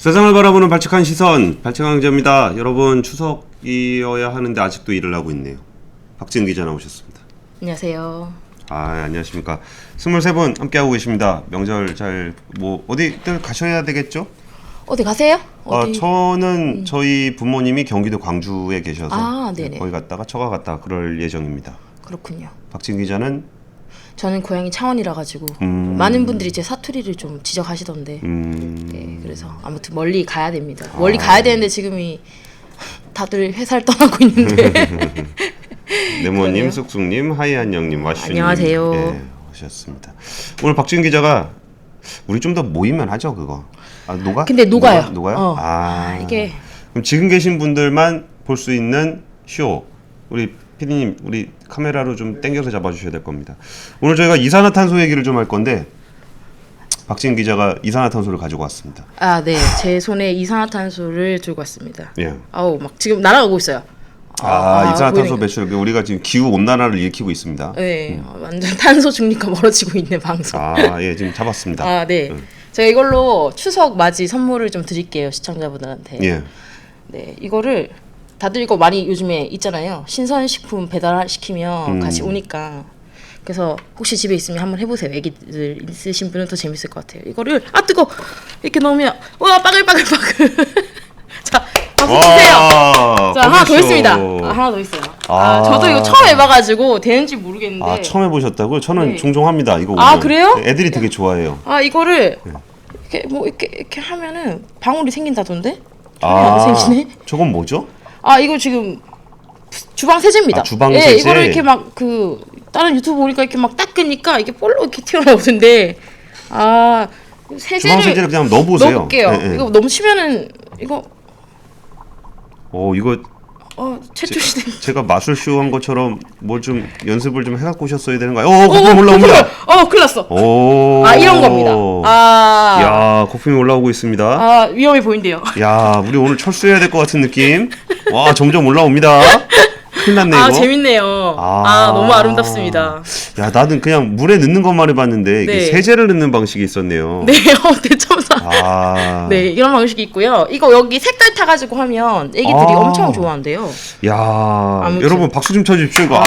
세상을 바라보는 발칙한 시선, 발칙강제입니다. 여러분, 추석이어야 하는데 아직도 일을 하고 있네요. 박지은 기자 나오셨습니다. 안녕하세요. 안녕하십니까. 23분 함께하고 계십니다. 명절 잘 어디들 가셔야 되겠죠? 어디 가세요? 저는 저희 부모님이 경기도 광주에 계셔서 네네. 거기 갔다가 처가 갔다 그럴 예정입니다. 그렇군요. 박지은 기자는 저는 고향이 창원이라 가지고 많은 분들이 제 사투리를 좀 지적하시던데 네, 그래서 아무튼 멀리 가야 됩니다. 멀리 가야 되는데 지금이 다들 회사를 떠나고 있는데 네모님, 쑥쑥님, 하이안영님, 와슈님 안녕하세요. 네, 오셨습니다. 오늘 박지은 기자가 우리 좀 더 모이면 하죠 그거. 녹아? 근데 녹아요. 녹아요? 이게 그럼 지금 계신 분들만 볼 수 있는 쇼. 우리 PD님, 우리 카메라로 좀 당겨서 잡아주셔야 될 겁니다. 오늘 저희가 이산화탄소 얘기를 좀 할 건데 박지은 기자가 이산화탄소를 가지고 왔습니다. 네. 제 손에 이산화탄소를 들고 왔습니다. 예. 막 지금 날아가고 있어요. 이산화탄소 보이니까. 배출. 우리가 지금 기후 온난화를 일으키고 있습니다. 네. 완전 탄소 중립과 멀어지고 있는 방송. 예, 지금 잡았습니다. 네. 제가 이걸로 추석 맞이 선물을 좀 드릴게요, 시청자분들한테. 예. 네, 이거를 다들 이거 많이 요즘에 있잖아요. 신선식품 배달시키면 같이 오니까. 그래서 혹시 집에 있으면 한번 해보세요. 애기들 있으신 분은 더 재밌을 것 같아요. 이거를 뜨거 이렇게 넣으면 와 빠글빠글빠글. 자, 박수 주세요. 자, 하나 더 있습니다. 하나 더 있어요. 저도 이거 처음 해봐가지고 되는지 모르겠는데. 처음 해보셨다고요? 저는 네. 종종 합니다. 이거 오면. 그래요? 애들이 되게 좋아해요. 이거를 이렇게 하면은 방울이 생긴다던데? 안 생기네? 저건 뭐죠? 이거 지금 주방 세제입니다. 주방 예, 세제. 이거를 이렇게 막 다른 유튜브 보니까 이렇게 막 닦으니까 이게 볼로 이렇게 튀어나오던데 세제를 주방 세제를 그냥 넣어보세요. 넣어볼게요. 예. 이거 넘치면은 이거 이거 최초시대. 제가 마술쇼 한 것처럼 뭘 좀 연습을 좀 해갖고 오셨어야 되는 거예요. 거품이 올라옵니다. 큰일 났어. 이런 겁니다. 야, 거품이 올라오고 있습니다. 위험해 보인대요. 야, 우리 오늘 철수해야 될 것 같은 느낌. 와, 점점 올라옵니다. 큰일 났네 이거. 재밌네요. 너무 아름답습니다. 야, 나는 그냥 물에 넣는 것만 해봤는데 이게 네. 세제를 넣는 방식이 있었네요. 네, 대첨사. 네, 이런 방식이 있고요. 이거 여기 색깔 타가지고 하면 애기들이 엄청 좋아한대요. 야, 아무튼. 여러분 박수 좀 쳐주십시오. 이거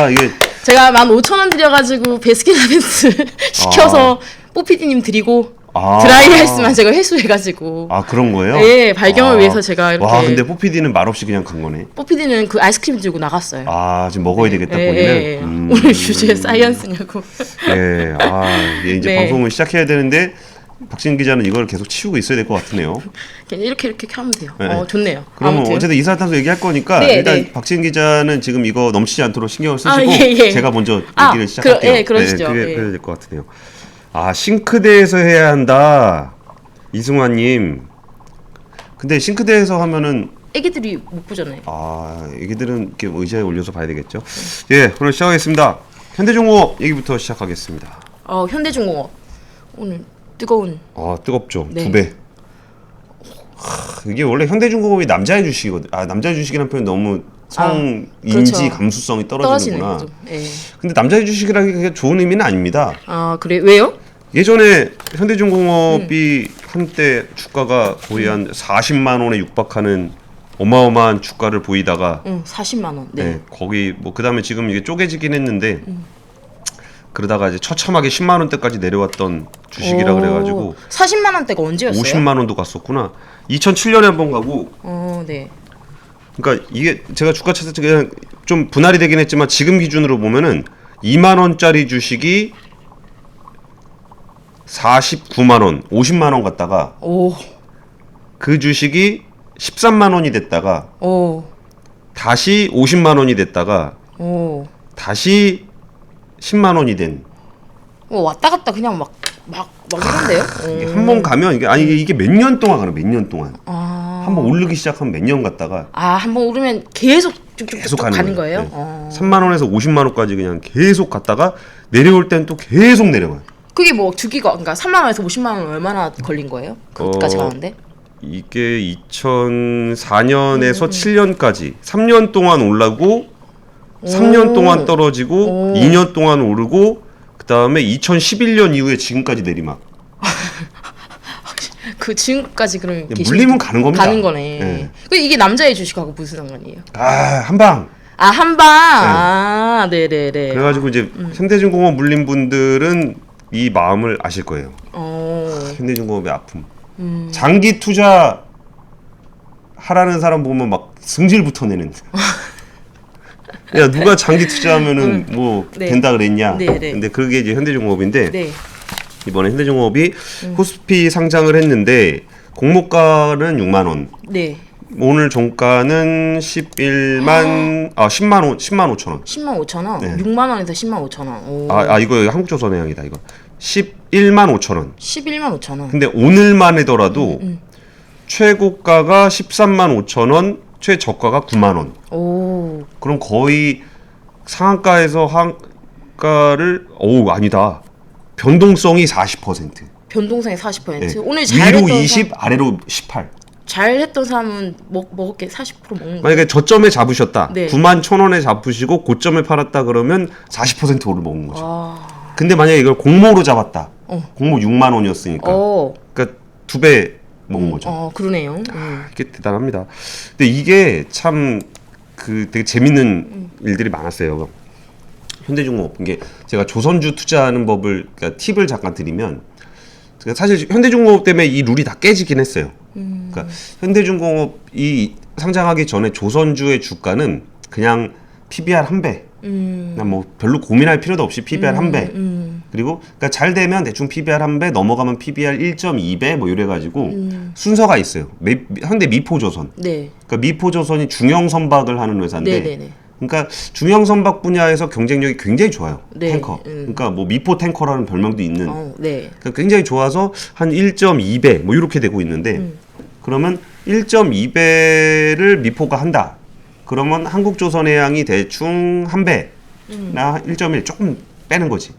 이게 제가 15,000원 들여가지고 베스킨라빈스 시켜서 뽀피디님 드리고 드라이 했으면 제가 회수해가지고. 그런 거예요? 네, 발경을 위해서 제가 이렇게. 와, 근데 뽀피디는 말없이 그냥 간 거네. 뽀피디는 그 아이스크림 들고 나갔어요. 지금 먹어야 되겠다 본인은. 오늘 주제 사이언스냐고. 네, 이제 방송을 시작해야 되는데 박진 기자는 이걸 계속 치우고 있어야 될 것 같으네요. 그냥 이렇게 하면 돼요. 네. 좋네요. 그러면 아무튼. 어쨌든 이산화탄소 얘기할 거니까 일단 박진 기자는 지금 이거 넘치지 않도록 신경을 쓰시고 제가 먼저 얘기를 시작할게요. 그러시죠. 그래야 될 것 같으네요. 싱크대에서 해야 한다. 이승환님. 근데 싱크대에서 하면은 애기들이 못 보잖아요. 애기들은 이렇게 의자에 올려서 봐야 되겠죠. 예, 오늘 시작하겠습니다. 현대중공업 얘기부터 시작하겠습니다. 현대중공업 오늘 뜨거운. 뜨겁죠. 네. 2배. 이게 원래 현대중공업이 남자의 주식이거든. 남자의 주식이라는 표현 너무 인지 그렇죠. 감수성이 떨어지는구나. 네. 근데 남자의 주식이라는 게 좋은 의미는 아닙니다. 그래 왜요? 예전에 현대중공업이 한때 주가가 거의 한 40만 원에 육박하는 어마어마한 주가를 보이다가 40만 원. 네. 거기 그다음에 지금 이게 쪼개지긴 했는데 그러다가 이제 처참하게 10만 원대까지 내려왔던 주식이라 그래가지고 40만 원대가 언제였어요? 50만 원도 갔었구나. 2007년에 한 번 가고. 네. 그러니까 이게 제가 주가 차트 그냥 좀 분할이 되긴 했지만 지금 기준으로 보면은 2만 원짜리 주식이 49만 원, 50만 원 갔다가 그 주식이 13만 원이 됐다가 다시 50만 원이 됐다가 다시 10만 원이 된. 왔다 갔다 그냥 막 이런데요? 한 번 가면 이게 몇 년 동안 가는 몇 년 동안. 한 번 오르기 시작하면 몇 년 갔다가 한 번 오르면 계속 쭉쭉 가는 거예요? 네. 3만 원에서 50만 원까지 그냥 계속 갔다가 내려올 땐 또 계속 내려가요. 그게 주기가 그러니까 3만 원에서 50만 원 얼마나 걸린 거예요? 그까지 가는데? 이게 2004년에서 7년까지 3년 동안 올라고 3년 동안 떨어지고 2년 동안 오르고 그다음에 2011년 이후에 지금까지 내리막. 그 지금까지 그럼 계신 물리면 가는 겁니다. 가는 거네. 네. 그 이게 남자의 주식하고 무슨 상관이에요? 아, 한방. 아, 한방. 아, 네네네. 그래가지고 이제 현대중공업 물린 분들은 이 마음을 아실 거예요. 현대중공업의 아픔. 장기 투자 하라는 사람 보면 막 승질부터 내는. 야, 누가 장기 투자하면은 뭐 네. 된다 그랬냐. 네, 네. 근데 그게 이제 현대중공업인데 네. 이번에 현대중공업이 코스피 상장을 했는데 공모가는 6만 원. 네. 오늘 종가는 10만 5천 원. 10만 5천 원. 네. 6만 원에서 10만 5천 원. 오. 이거 한국조선해양이다 이거. 11만 5천 원. 11만 5천 원. 근데 오늘만 해더라도 최고가가 13만 5천 원, 최저가가 9만 원. 오. 그럼 거의 상한가에서 하한가를 아니다. 변동성이 40%. 변동성이 40%. 네. 오늘 위로 잘했던 20, 아래로 18. 잘했던 사람은 먹을게 40% 먹는 거. 만약에 저점에 잡으셨다. 네. 9만 1천 원에 잡으시고 고점에 팔았다 그러면 40% 오를 먹는 거죠. 아. 근데 만약에 이걸 공모로 잡았다. 공모 6만 원이었으니까. 그러니까 2배 먹은 거죠. 그러네요. 이게 대단합니다. 근데 이게 참 되게 재밌는 일들이 많았어요. 현대중공업 이게 제가 조선주 투자하는 법을 그러니까 팁을 잠깐 드리면 사실 현대중공업 때문에 이 룰이 다 깨지긴 했어요. 그러니까 현대중공업이 상장하기 전에 조선주의 주가는 그냥 PBR 한 배. 그냥 뭐 별로 고민할 필요도 없이 PBR 한 배. 그리고 그러니까 잘 되면 대충 PBR 한 배, 넘어가면 PBR 1.2배 뭐 이래 가지고 순서가 있어요. 현대 미포조선. 네. 그러니까 미포조선이 중형 선박을 하는 회사인데 네네네. 그러니까 중형 선박 분야에서 경쟁력이 굉장히 좋아요. 네. 탱커. 그러니까 뭐 미포 탱커라는 별명도 있는. 네. 그러니까 굉장히 좋아서 한 1.2배 뭐 이렇게 되고 있는데 그러면 1.2배를 미포가 한다. 그러면 한국조선해양이 대충 한 배나 1.1 조금 빼는 거지.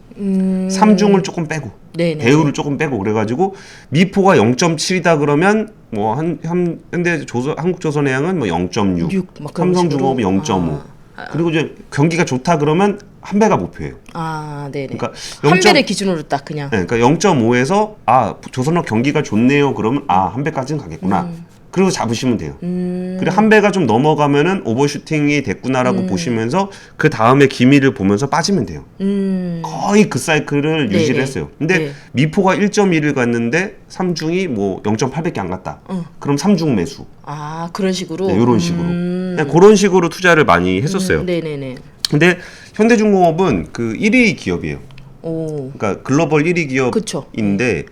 삼중을 조금 빼고 네네. 대우를 조금 빼고 그래가지고 미포가 0.7이다 그러면 뭐 한국조선해양은 뭐 0.6, 막 그런 삼성중공업이 식으로? 0.5. 그리고 이제 경기가 좋다 그러면 한 배가 목표예요. 네네. 그러니까 한 배를 기준으로 딱 그냥. 네, 그러니까 0.5에서 조선업 경기가 좋네요. 그러면 한 배까지는 가겠구나. 그리고 잡으시면 돼요. 그리고 한 배가 좀 넘어가면은 오버슈팅이 됐구나라고 보시면서 그 다음에 기미를 보면서 빠지면 돼요. 거의 그 사이클을 네네. 유지를 했어요. 근데 네. 미포가 1.1을 갔는데 삼중이 뭐 0.8밖에 안 갔다. 그럼 삼중 매수. 그런 식으로. 네, 이런 식으로. 그냥 그런 식으로 투자를 많이 했었어요. 네네네. 근데 현대중공업은 그 1위 기업이에요. 오. 그러니까 글로벌 1위 그쵸. 기업인데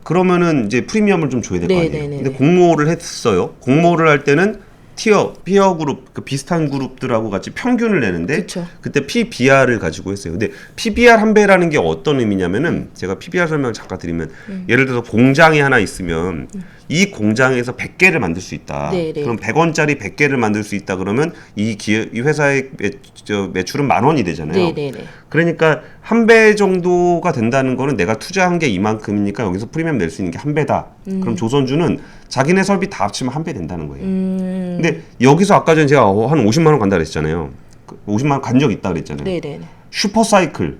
그러면은 이제 프리미엄을 좀 줘야 될 거 아니에요. 네네네네. 근데 공모를 했어요. 공모를 할 때는 피어 그룹, 그 비슷한 그룹들하고 같이 평균을 내는데 그쵸. 그때 PBR을 가지고 했어요. 근데 PBR 한 배라는 게 어떤 의미냐면은 제가 PBR 설명을 잠깐 드리면 예를 들어서 공장이 하나 있으면 이 공장에서 100개를 만들 수 있다. 네네. 그럼 100원짜리 100개를 만들 수 있다 그러면 이 회사의 매출은 10,000원이 되잖아요. 네네네. 그러니까 한 배 정도가 된다는 거는 내가 투자한 게 이만큼이니까 여기서 프리미엄 낼 수 있는 게 한 배다. 그럼 조선주는 자기네 설비 다 합치면 한 배 된다는 거예요. 근데 여기서 아까 전에 제가 한 50만 원 간다 그랬잖아요. 50만 원 간 적 있다 그랬잖아요. 네네네. 슈퍼사이클.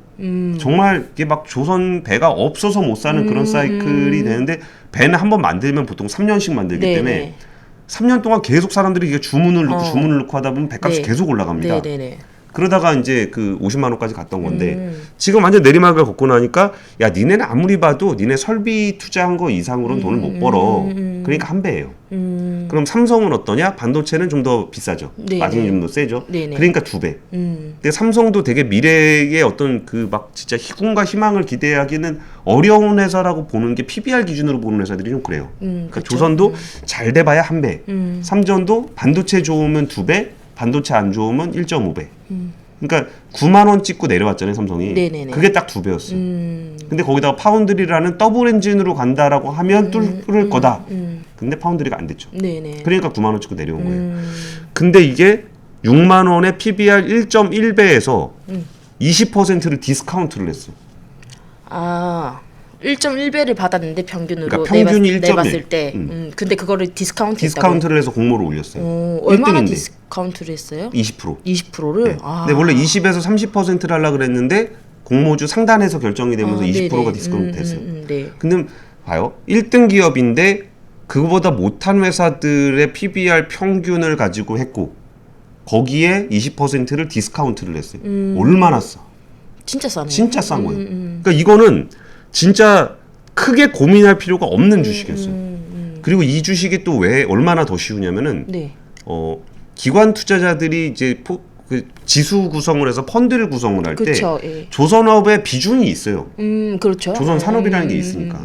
정말 이게 막 조선 배가 없어서 못 사는 그런 사이클이 되는데 배는 한 번 만들면 보통 3년씩 만들기 네네. 때문에 3년 동안 계속 사람들이 이게 주문을 넣고 하다 보면 배값이 네. 계속 올라갑니다. 네네네. 그러다가 이제 그 50만 원까지 갔던 건데 지금 완전 내리막을 걷고 나니까 야 니네는 아무리 봐도 니네 설비 투자한 거 이상으로는 돈을 못 벌어. 그러니까 한 배예요. 그럼 삼성은 어떠냐? 반도체는 좀 더 비싸죠. 네네. 마진이 좀 더 세죠. 네네. 그러니까 2배. 근데 삼성도 되게 미래의 어떤 그 막 진짜 꿈과 희망을 기대하기는 어려운 회사라고 보는 게 PBR 기준으로 보는 회사들이 좀 그래요. 그러니까 그쵸. 조선도 잘 돼봐야 한 배. 삼전도 반도체 좋으면 2배, 반도체 안 좋으면 1.5배. 그러니까 9만 원 찍고 내려왔잖아요, 삼성이. 네네네. 그게 딱 2배였어요. 근데 거기다가 파운드리라는 더블 엔진으로 간다라고 하면 뚫을 거다. 근데 파운드리가 안 됐죠. 네네. 그러니까 9만 원 찍고 내려온 거예요. 근데 이게 6만 원에 PBR 1.1배에서 20%를 디스카운트를 했어. 1.1배를 받았는데 평균으로 그러니까 평균이 1.1. 내봤을 때. 근데 그거를 디스카운트를 해서 공모를 올렸어요. 얼마나 1등인데. 디스카운트를 했어요? 20%. 20%를? 네. 근데 원래 20에서 30%를 하려고 그랬는데 공모주 상단에서 결정이 되면서 20%가 디스카운트 됐어요. 네. 근데 봐요. 1등 기업인데 그거보다 못한 회사들의 PBR 평균을 가지고 했고 거기에 20%를 디스카운트를 했어요. 얼마나 싸? 진짜 싸네. 진짜 싼 거예요. 그러니까 이거는 진짜 크게 고민할 필요가 없는 주식이었어요. 그리고 이 주식이 또 왜 얼마나 더 쉬우냐면은 네. 기관 투자자들이 이제 그 지수 구성을 해서 펀드를 구성을 할 때 그렇죠. 예. 조선업의 비중이 있어요. 그렇죠. 조선 산업이라는 게 있으니까.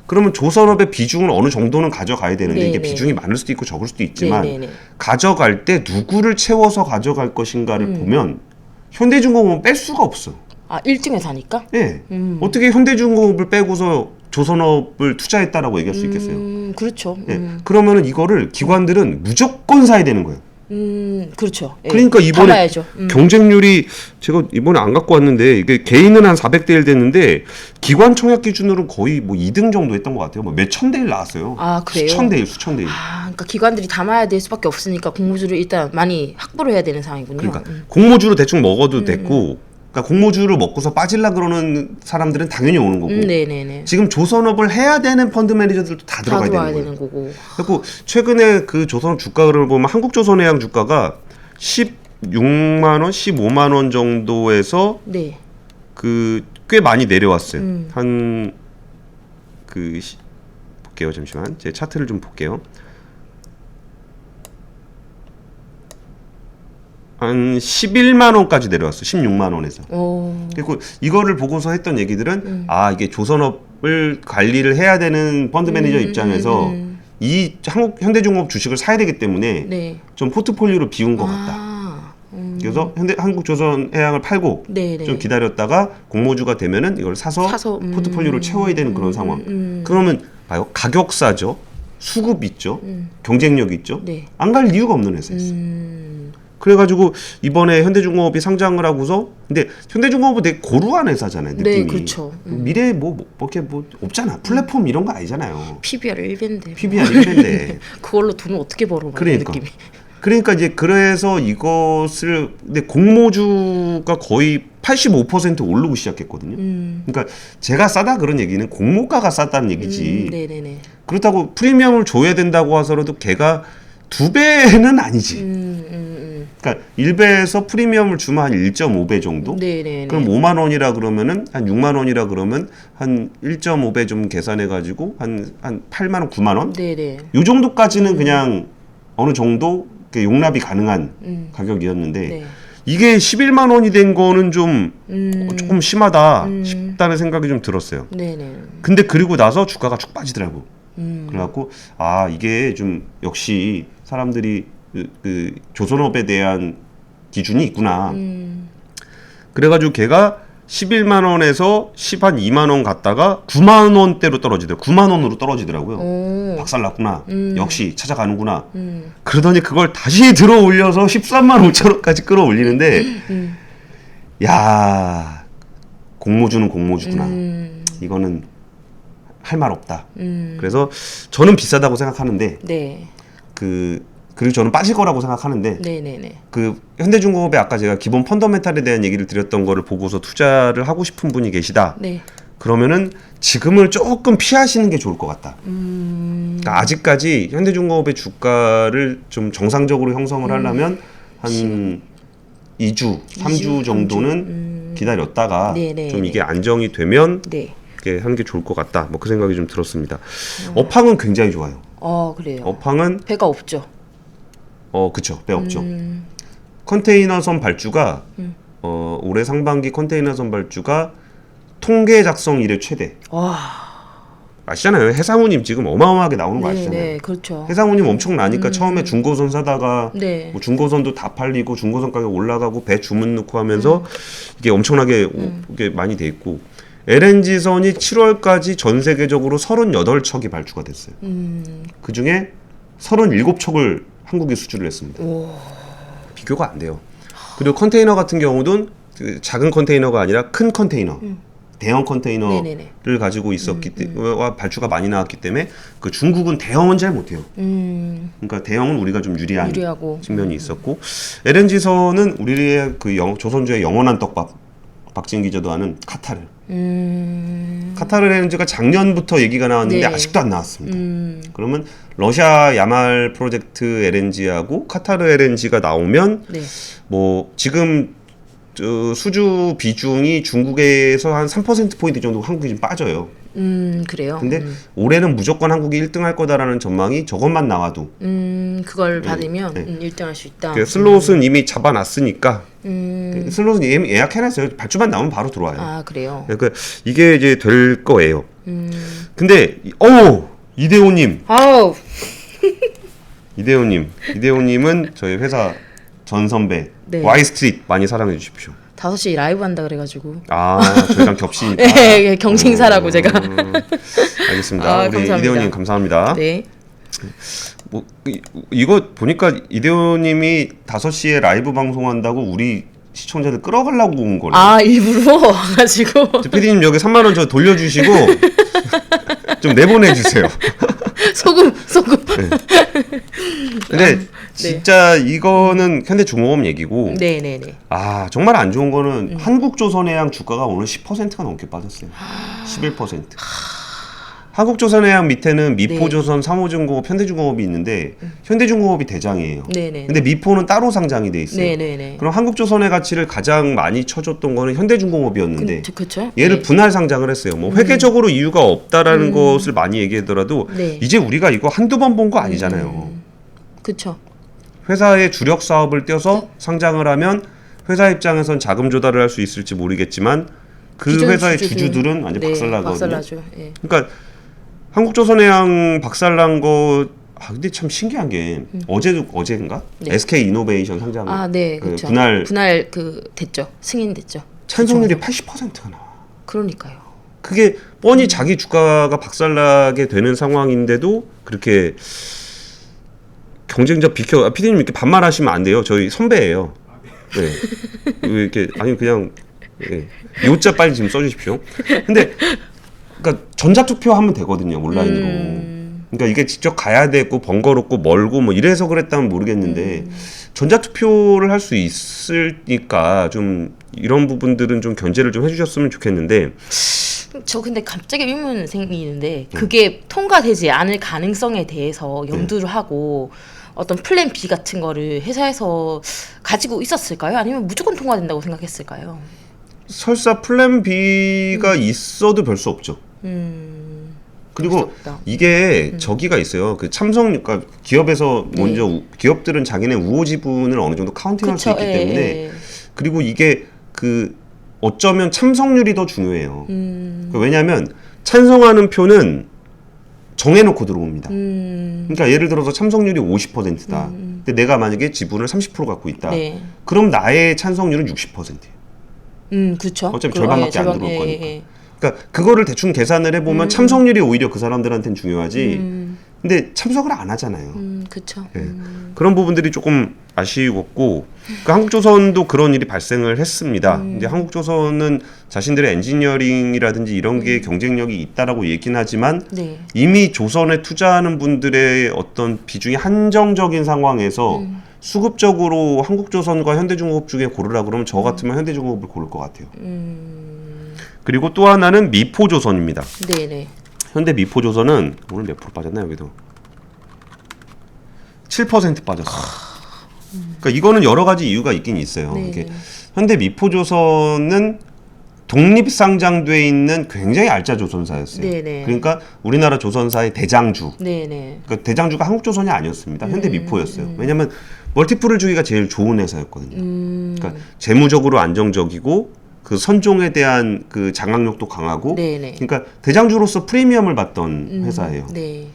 그러면 조선업의 비중을 어느 정도는 가져가야 되는데 이게 네네. 비중이 많을 수도 있고 적을 수도 있지만 네네네. 가져갈 때 누구를 채워서 가져갈 것인가를 보면 현대중공업은 뺄 수가 없어. 아 1등에 사니까? 예. 어떻게 현대중공업을 빼고서 조선업을 투자했다라고 얘기할 수 있겠어요? 그렇죠. 예. 그러면은 이거를 기관들은 무조건 사야 되는 거예요. 그렇죠. 예. 그러니까 이번에 담아야죠. 경쟁률이 제가 이번에 안 갖고 왔는데 이게 개인은 한 400대 1 됐는데 기관 청약 기준으로 거의 뭐 2등 정도 했던 것 같아요. 뭐 몇 천 대 1 나왔어요. 아, 그래요? 수천 대 1, 수천 대 1. 아, 그러니까 기관들이 담아야 될 수밖에 없으니까 공모주를 일단 많이 확보를 해야 되는 상황이군요. 그러니까 공모주로 대충 먹어도 됐고 그러니까 공모주를 먹고서 빠질라 그러는 사람들은 당연히 오는 거고 네네네. 지금 조선업을 해야 되는 펀드 매니저들도 다 다 들어가야 들어와야 되는 되는 거예요. 거고. 그리고 최근에 그 조선업 주가를 보면 한국조선해양 주가가 16만 원, 15만 원 정도에서 네. 그 꽤 많이 내려왔어요. 한 그 볼게요. 잠시만. 제 차트를 좀 볼게요. 한 11만 원까지 내려왔어. 16만 원에서. 그리고 이거를 보고서 했던 얘기들은 아 이게 조선업을 관리를 해야 되는 펀드 매니저 입장에서 이 한국 현대중공업 주식을 사야 되기 때문에 네. 좀 포트폴리오를 비운 것 같다. 그래서 한국조선해양을 팔고 네네. 좀 기다렸다가 공모주가 되면은 이걸 사서 포트폴리오를 채워야 되는 그런 상황. 그러면 봐요. 가격사죠. 수급 있죠. 경쟁력 있죠. 네. 안 갈 이유가 없는 회사였어요. 그래가지고 이번에 현대중공업이 상장을 하고서 근데 현대중공업은 되게 고루한 회사잖아요. 느낌이. 네, 그렇죠. 미래에 뭐 이렇게 뭐 없잖아. 플랫폼 이런 거 아니잖아요. PBR 1배인데. PBR 1배인데. 그걸로 돈을 어떻게 벌어? 그러니까. 느낌이. 그러니까 이제 그래서 이것을 근데 공모주가 거의 85% 오르고 시작했거든요. 그러니까 제가 싸다 그런 얘기는 공모가가 싸다는 얘기지. 네네네. 그렇다고 프리미엄을 줘야 된다고 하더라도 걔가 2배는 아니지. 그러니까 1배에서 프리미엄을 주면 한 1.5배 정도? 네네네. 그럼 5만 원이라 그러면은 한 6만 원이라 그러면 한 1.5배 좀 계산해 가지고 한 8만 원, 9만 원? 네네. 요 정도까지는 그냥 어느 정도 용납이 가능한 가격이었는데 네. 이게 11만 원이 된 거는 좀 조금 심하다 싶다는 생각이 좀 들었어요. 네네. 근데 그리고 나서 주가가 쭉 빠지더라고. 그래갖고 아 이게 좀 역시 사람들이 그 조선업에 대한 기준이 있구나. 그래가지고 걔가 11만 원에서 10한 2만 원 갔다가 9만 원대로 떨어지더라고요. 9만 원으로 떨어지더라고요. 박살났구나. 역시 찾아가는구나. 그러더니 그걸 다시 들어 올려서 13만 5천 원까지 끌어올리는데 야 공모주는 공모주구나. 이거는 할 말 없다. 그래서 저는 비싸다고 생각하는데 네. 그리고 저는 빠질 거라고 생각하는데 네네네. 그 현대중공업에 아까 제가 기본 펀더멘탈에 대한 얘기를 드렸던 거를 보고서 투자를 하고 싶은 분이 계시다. 네. 그러면은 지금을 조금 피하시는 게 좋을 것 같다. 그러니까 아직까지 현대중공업의 주가를 좀 정상적으로 형성을 하려면 한 2주, 3주 정도는 기다렸다가 네네. 좀 이게 안정이 되면 네. 이렇게 하는 게 좋을 것 같다. 뭐 그 생각이 좀 들었습니다. 업황은 굉장히 좋아요. 그래요. 업황은 배가 없죠. 그쵸. 배 없죠. 컨테이너선 발주가 올해 상반기 컨테이너선 발주가 통계 작성 이래 최대. 와. 아시잖아요. 해상우님 지금 어마어마하게 나오는 거 아시잖아요. 네, 그렇죠. 해상우님 엄청 나니까 처음에 중고선 사다가 네. 뭐 중고선도 다 팔리고 중고선 가격 올라가고 배 주문 넣고 하면서 이게 엄청나게 이게 많이 돼 있고 LNG선이 7월까지 전 세계적으로 38척이 발주가 됐어요. 그 중에 37척을 한국이 수주를 했습니다. 비교가 안 돼요. 그리고 컨테이너 같은 경우도 그 작은 컨테이너가 아니라 큰 컨테이너, 대형 컨테이너를 네네네. 가지고 있었기 때문에 발주가 많이 나왔기 때문에 그 중국은 대형은 잘 못해요. 그러니까 대형은 우리가 좀 유리하고 측면이 있었고 LNG선은 우리의 그 조선주의 영원한 떡밥 박지은 기자도 아는 카타르. 카타르 LNG가 작년부터 얘기가 나왔는데 네. 아직도 안 나왔습니다. 그러면 러시아 야말 프로젝트 LNG하고 카타르 LNG가 나오면 네. 뭐 지금 수주 비중이 중국에서 한 3%포인트 정도 한국이 좀 빠져요. 그래요. 근데 올해는 무조건 한국이 1등 할 거다라는 전망이 저것만 나와도 그걸 받으면 네. 1등 할 수 있다. 슬롯은 이미 잡아놨으니까 슬롯은 예약해놨어요. 발주만 나오면 바로 들어와요. 아, 그래요. 그러니까 이게 이제 될 거예요. 근데 이대호님 아우. 이대호님은 저희 회사 전 선배 네. Y스트릿 많이 사랑해 주십시오. 5시 라이브 한다 그래가지고. 저희랑 겹치니까. 네, 경쟁사라고 제가. 알겠습니다. 우리 감사합니다. 이대호님 감사합니다. 네. 뭐 이거 보니까 이대호님이 5시에 라이브 방송한다고 우리 시청자들 끌어가려고 온 거네. 아, 일부러 와가지고. PD님 여기 3만 원 저 돌려주시고 좀 내보내주세요. 소금. 근데 진짜 이거는 현대중공업 얘기고 네네네. 정말 안 좋은 거는 한국조선해양 주가가 오늘 10%가 넘게 빠졌어요. 11%. 한국조선해양 밑에는 미포조선, 삼호중공업, 현대중공업이 있는데 현대중공업이 대장이에요. 네네. 근데 미포는 따로 상장이 돼 있어요. 네네네. 그럼 한국조선의 가치를 가장 많이 쳐줬던 거는 현대중공업이었는데 그쵸? 얘를 네. 분할 상장을 했어요. 뭐 회계적으로 이유가 없다라는 것을 많이 얘기하더라도 네. 이제 우리가 이거 한두 번 본 거 아니잖아요. 그쵸. 회사의 주력 사업을 떼서 상장을 하면 회사 입장에선 자금 조달을 할 수 있을지 모르겠지만 그 기존 회사의 주주들. 주주들은 완전 네, 박살나거든요. 박살나죠. 예. 그러니까 한국조선해양 박살난 거 근데 참 신기한 게 어제인가 네. SK 이노베이션 상장 네, 그 그쵸. 분할 됐죠. 승인됐죠. 찬성률이 80%가 나와. 그러니까요. 그게 뻔히 자기 주가가 박살나게 되는 상황인데도 그렇게 경쟁자 피디님 이렇게 반말하시면 안 돼요. 저희 선배예요. 네. 왜 이렇게 그냥 요자 빨리 지금 써주십시오. 근데 그러니까 전자투표 하면 되거든요 온라인으로. 그러니까 이게 직접 가야 되고 번거롭고 멀고 뭐 이래서 그랬다면 모르겠는데 전자투표를 할 수 있으니까 좀 이런 부분들은 좀 견제를 좀 해주셨으면 좋겠는데. 저 근데 갑자기 의문 생기는데 그게 통과되지 않을 가능성에 대해서 염두를 하고 어떤 플랜 B 같은 거를 회사에서 가지고 있었을까요? 아니면 무조건 통과된다고 생각했을까요? 설사 플랜 B가 있어도 별 수 없죠. 그리고 이게 저기가 있어요. 그 그러니까 기업에서 먼저 기업들은 자기네 우호 지분을 어느 정도 카운팅할 수 있기 때문에 그리고 이게 어쩌면 참석률이 더 중요해요. 왜냐하면 찬성하는 표는 정해놓고 들어옵니다. 그러니까 예를 들어서 참석률이 50%다. 근데 내가 만약에 지분을 30% 갖고 있다. 네. 그럼 나의 찬성률은 60%예요. 그렇죠. 어차피 절반밖에 안 들어올 거니까. 그러니까 그거를 대충 계산을 해보면 참석률이 오히려 그 사람들한테는 중요하지. 근데 참석을 안 하잖아요. 그렇죠. 그런 부분들이 조금 아쉬웠고 그러니까 한국조선도 그런 일이 발생을 했습니다. 이제 한국조선은 자신들의 엔지니어링이라든지 이런 게 경쟁력이 있다라고 얘기는 하지만 이미 조선에 투자하는 분들의 어떤 비중이 한정적인 상황에서 수급적으로 한국조선과 현대중공업 중에 고르라 그러면 저 같으면 현대중공업을 고를 것 같아요. 그리고 또 하나는 미포조선입니다. 네네. 현대 미포조선은 오늘 몇 프로 빠졌나 여기도 7% 빠졌어요. 그러니까 이거는 여러 가지 이유가 있긴 있어요. 이게 현대 미포조선은 독립 상장돼 있는 굉장히 알짜 조선사였어요. 네네. 그러니까 우리나라 조선사의 대장주. 네네. 그러니까 대장주가 한국조선이 아니었습니다. 현대 미포였어요. 왜냐하면 멀티플을 주기가 제일 좋은 회사였거든요. 그러니까 재무적으로 안정적이고 그 선종에 대한 그 장악력도 강하고. 네네. 그러니까 대장주로서 프리미엄을 받던 회사예요. 네.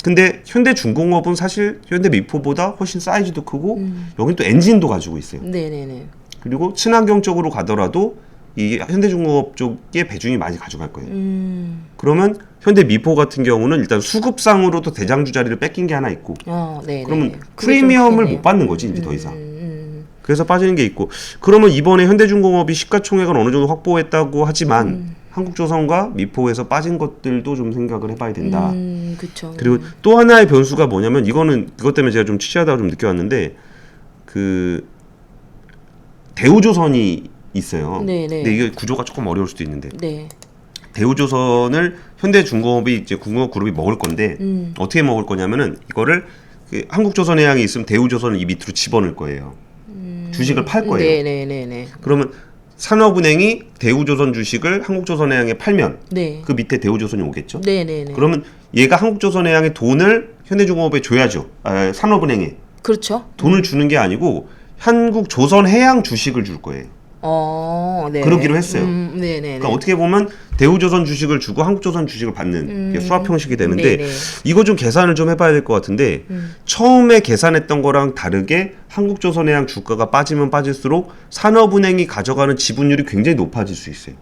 근데 현대중공업은 사실 현대미포보다 훨씬 사이즈도 크고 여긴 또 엔진도 가지고 있어요. 네네네. 그리고 친환경 쪽으로 가더라도 이 현대중공업 쪽에 배중이 많이 가져갈 거예요. 그러면 현대미포 같은 경우는 일단 수급상으로도 대장주 자리를 뺏긴 게 하나 있고 네네. 그러면 프리미엄을 못 받는 거지 이제 더 이상. 그래서 빠지는 게 있고 그러면 이번에 현대중공업이 시가총액을 어느 정도 확보했다고 하지만 한국조선과 미포에서 빠진 것들도 좀 생각을 해봐야 된다. 그쵸. 그리고 또 하나의 변수가 뭐냐면 이것 때문에 제가 좀 취재하다가 좀 느껴왔는데 그 대우조선이 있어요. 네, 네. 근데 이게 구조가 조금 어려울 수도 있는데 네. 대우조선을 현대중공업이 이제 중공업그룹이 먹을 건데 어떻게 먹을 거냐면은 이거를 그 한국조선해양이 있으면 대우조선을 이 밑으로 집어넣을 거예요. 주식을 팔 거예요. 네네네네. 그러면 산업은행이 대우조선 주식을 한국조선해양에 팔면 네. 그 밑에 대우조선이 오겠죠. 네네네. 그러면 얘가 한국조선해양에 돈을 현대중공업에 줘야죠. 산업은행에 그렇죠. 돈을 주는 게 아니고 한국조선해양 주식을 줄 거예요. 네. 그러기로 했어요. 네네네. 그러니까 어떻게 보면 대우조선 주식을 주고 한국조선 주식을 받는 이게 수합 형식이 되는데 네네. 이거 좀 계산을 좀 해봐야 될 것 같은데 처음에 계산했던 거랑 다르게 한국조선해양 주가가 빠지면 빠질수록 산업은행이 가져가는 지분율이 굉장히 높아질 수 있어요.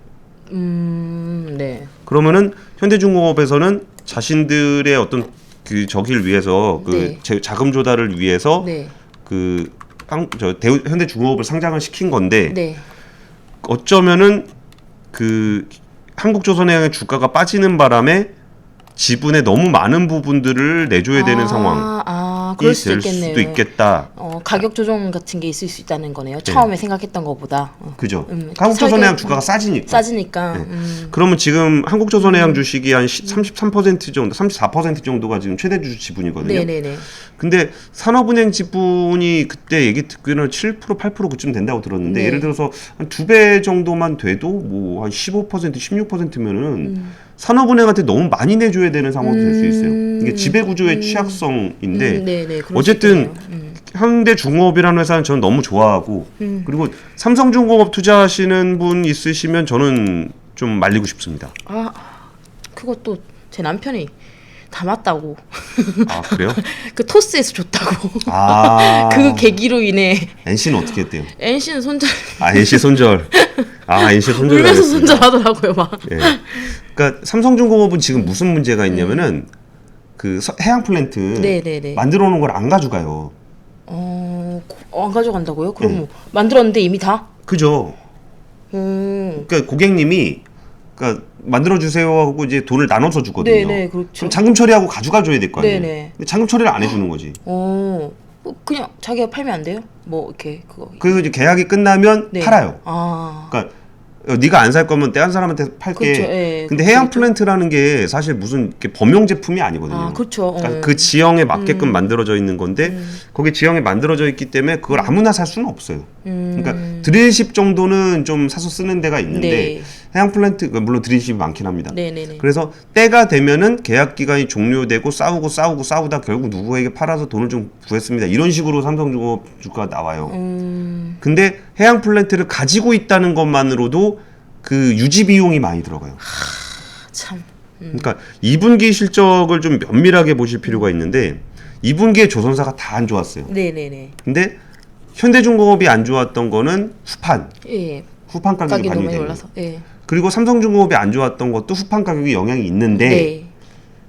네. 그러면은 현대중공업에서는 자신들의 어떤 그 저기를 위해서 그 네. 자금 조달을 위해서 네. 그 현대중공업을 상장을 시킨 건데 네. 어쩌면은 그 한국조선해양의 주가가 빠지는 바람에 지분의 너무 많은 부분들을 내줘야 되는 상황이 그럴 수도 될 있겠네요. 수도 있겠다. 가격 조정 같은 게 있을 수 있다는 거네요. 처음에 생각했던 것보다. 그죠? 한국조선해양 설계- 주가가 싸지니까. 싸지니까. 그러면 지금 한국조선해양 주식이 한 33% 정도, 34% 정도가 지금 최대 주주 지분이거든요. 네네네. 근데 산업은행 지분이 그때 얘기 듣기로는 7%, 8% 그쯤 된다고 들었는데 네. 예를 들어서 한 2배 정도만 돼도 뭐 한 15%, 16%면은 산업은행한테 너무 많이 내줘야 되는 상황도 될 수 있어요. 이게 지배구조의 취약성인데 네네. 그럴 수 어쨌든 있겠네요. 현대중공업이라는 회사는 저는 너무 좋아하고 그리고 삼성중공업 투자하시는 분 있으시면 저는 좀 말리고 싶습니다. 그것도 제 남편이 담았다고. 아 그래요? 그 토스에서 줬다고. 아 그 계기로 인해 NC는 어떻게 했대요? NC는 손절 NC 손절. NC 손절. 울면서 손절하더라고요 막. 예. 그러니까 삼성중공업은 지금 무슨 문제가 있냐면은 그 해양 플랜트 네네네. 만들어 놓은 걸 안 가져가요. 안 가져간다고요? 그럼 뭐 만들었는데 이미 다? 그죠? 그러니까 고객님이 그러니까 만들어 주세요 하고 이제 돈을 나눠서 주거든요. 네네 그렇죠. 그럼 잔금 처리하고 가져가 줘야 될 거 아니에요. 네네. 근데 잔금 처리를 안 해주는 거지. 뭐 그냥 자기가 팔면 안 돼요? 뭐 이렇게 그거. 그리고 이제 계약이 끝나면 네. 팔아요. 아. 그러니까 네가 안 살 거면 딴 사람한테 팔게. 그렇죠. 예, 근데 그렇죠. 해양 플랜트라는 게 사실 무슨 이렇게 범용 제품이 아니거든요. 그렇죠. 그러니까 그 지형에 맞게끔 만들어져 있는 건데 거기 지형에 만들어져 있기 때문에 그걸 아무나 살 수는 없어요. 그러니까 드릴십 정도는 좀 사서 쓰는 데가 있는데 네. 해양 플랜트 물론 드릴십이 많긴 합니다. 네네네. 그래서 때가 되면은 계약 기간이 종료되고 싸우다 결국 누구에게 팔아서 돈을 좀 구했습니다. 이런 식으로 삼성중공업 주가가 나와요. 근데 해양 플랜트를 가지고 있다는 것만으로도 그 유지 비용이 많이 들어가요. 참. 그러니까 2분기 실적을 좀 면밀하게 보실 필요가 있는데 2분기에 조선사가 다 안 좋았어요. 네네네. 근데 현대중공업이 안 좋았던 거는 예. 후판 가격이 가격이 너무 반영이 많이 되는 올라서. 예. 그리고 삼성중공업이 안 좋았던 것도 후판 가격이 영향이 있는데 네.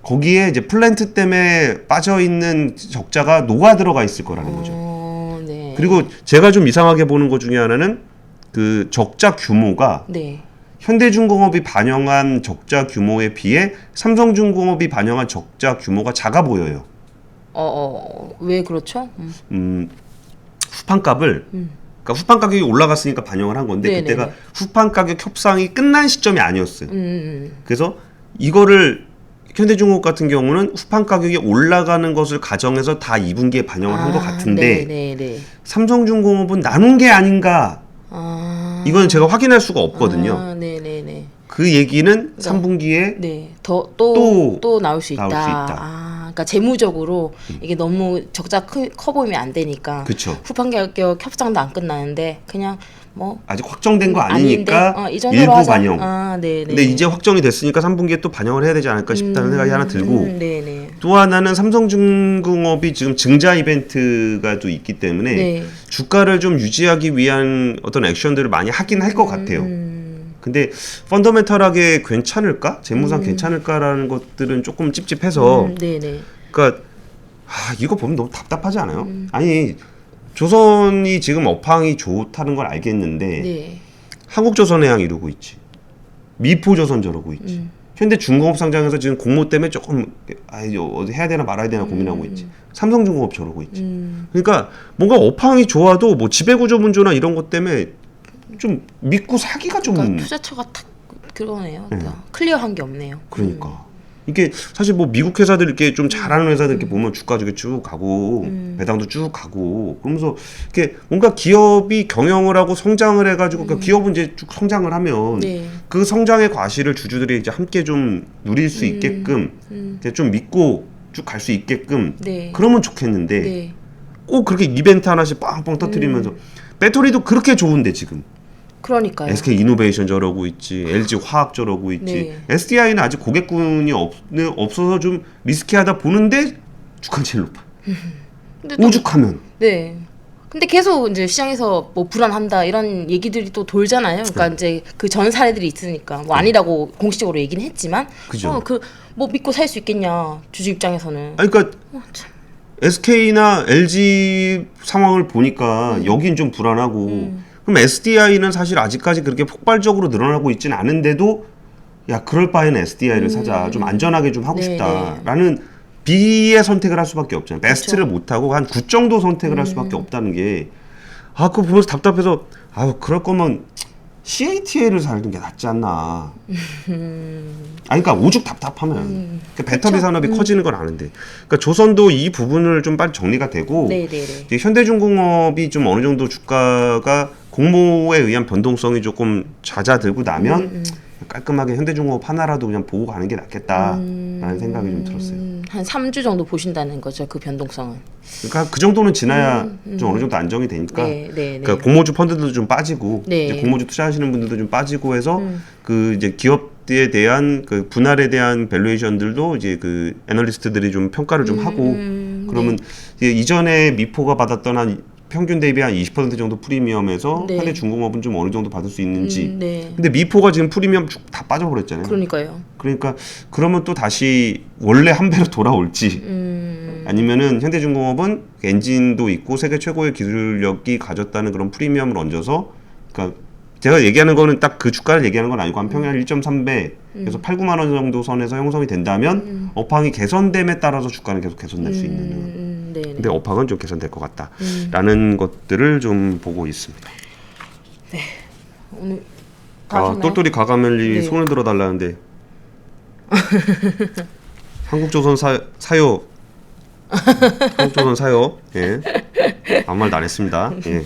거기에 이제 플랜트 때문에 빠져 있는 적자가 녹아 들어가 있을 거라는 거죠. 네. 그리고 제가 좀 이상하게 보는 것 중에 하나는 그 적자 규모가 네. 현대중공업이 반영한 적자 규모에 비해 삼성중공업이 반영한 적자 규모가 작아 보여요. 왜 그렇죠? 후판값을 그러니까 후판 가격이 올라갔으니까 반영을 한 건데 네네네. 그때가 후판 가격 협상이 끝난 시점이 아니었어요. 그래서 이거를 현대중공업 같은 경우는 후판 가격이 올라가는 것을 가정해서 다 2분기에 반영을 한 것 같은데 네네네. 삼성중공업은 나눈 게 아닌가 이건 제가 확인할 수가 없거든요. 네네네. 그 얘기는 3분기에 네. 또 나올 수 있다. 나올 수 있다. 그러니까 재무적으로 이게 너무 적자 커 보이면 안 되니까. 그쵸. 후판 가격 협상도 안 끝나는데 그냥 뭐 아직 확정된 거 아니니까 아닌데, 이 정도로 일부 하자. 반영. 네네. 근데 이제 확정이 됐으니까 3분기에 또 반영을 해야 되지 않을까 싶다는 생각이 하나 들고 네네. 또 하나는 삼성중공업이 지금 증자 이벤트가 또 있기 때문에 네. 주가를 좀 유지하기 위한 어떤 액션들을 많이 하긴 할 것 같아요. 근데 펀더멘털하게 괜찮을까? 재무상 괜찮을까라는 것들은 조금 찝찝해서 네네. 그러니까 이거 보면 너무 답답하지 않아요? 아니 조선이 지금 업황이 좋다는 걸 알겠는데 네. 한국조선해양 이러고 있지. 미포조선 저러고 있지. 현대중공업 상장에서 지금 공모 때문에 조금 어디 해야 되나 말아야 되나 고민하고 있지. 삼성중공업 저러고 있지. 그러니까 뭔가 업황이 좋아도 뭐 지배구조 문제나 이런 것 때문에 좀 믿고 사기가 좀 그러니까 투자처가 탁 그러네요. 그러니까 클리어한 게 없네요. 그러니까 이게 사실 뭐 미국 회사들 이렇게 좀 잘하는 회사들 이렇게 보면 주가 저기 쭉 가고 배당도 쭉 가고 그러면서 이렇게 뭔가 기업이 경영을 하고 성장을 해가지고 그 기업은 이제 쭉 성장을 하면 네. 그 성장의 과실을 주주들이 이제 함께 좀 누릴 수 있게끔 이제 좀 믿고 쭉 갈 수 있게끔 네. 그러면 좋겠는데 네. 꼭 그렇게 이벤트 하나씩 빵빵 터뜨리면서 배터리도 그렇게 좋은데 지금 그러니까요. SK 이노베이션 저러고 있지, LG 화학 저러고 있지. 네. SDI는 아직 고객군이 없어서 좀 리스키하다 보는데 주가 제일 높아. 근데 또 오죽하면. 네. 근데 계속 이제 시장에서 뭐 불안한다 이런 얘기들이 또 돌잖아요. 그러니까 이제 그 전 사례들이 있으니까 뭐 아니라고 공식적으로 얘기는 했지만, 그죠. 그 뭐 믿고 살 수 있겠냐 주주 입장에서는. 아니, 그러니까 참. SK나 LG 상황을 보니까 여긴 좀 불안하고. 그럼 SDI는 사실 아직까지 그렇게 폭발적으로 늘어나고 있지는 않은데도 야 그럴 바에는 SDI를 사자. 좀 안전하게 좀 하고 네, 싶다라는 B의 선택을 할 수밖에 없잖아요. 베스트를 못하고 한 9 정도 선택을 할 수밖에 없다는 게 그거 보면서 답답해서 그럴 거면 CATL을 사는 게 낫지 않나. 그러니까 오죽 답답하면 그러니까 배터리 산업이 커지는 건 아는데 그러니까 조선도 이 부분을 좀 빨리 정리가 되고 네네네. 이제 현대중공업이 좀 어느 정도 주가가 공모에 의한 변동성이 조금 잦아들고 나면 깔끔하게 현대중공업 하나라도 그냥 보고 가는 게 낫겠다라는 생각이 좀 들었어요. 한 3주 정도 보신다는 거죠, 그 변동성은. 그러니까 그 정도는 지나야 좀 어느 정도 안정이 되니까 네, 네, 네. 그러니까 공모주 펀드들도 좀 빠지고 네. 이제 공모주 투자하시는 분들도 좀 빠지고 해서 그 이제 기업에 대한 그 분할에 대한 밸류에이션들도 이제 그 애널리스트들이 좀 평가를 좀 하고 그러면 이제 이전에 미포가 받았던 한 평균 대비 한 20% 정도 프리미엄에서 네. 현대중공업은 좀 어느 정도 받을 수 있는지. 네. 근데 미포가 지금 프리미엄 쭉 다 빠져버렸잖아요. 그러니까요. 그러니까 그러면 또 다시 원래 한 배로 돌아올지 아니면은 현대중공업은 엔진도 있고 세계 최고의 기술력이 가졌다는 그런 프리미엄을 얹어서 그러니까 제가 얘기하는 거는 딱 그 주가를 얘기하는 건 아니고 한 평균 1.3배 그래서 8, 9만 원 정도 선에서 형성이 된다면 업황이 개선됨에 따라서 주가는 계속 개선될 수 있는 네. 근데 업황은 좀 개선될 것 같다라는 것들을 좀 보고 있습니다. 오늘 다 하셨나요? 똘똘이 가가멜리 네. 손을 들어달라는데 한국조선 사요 한국조선 사요 예 아무 말도 안 했습니다. 예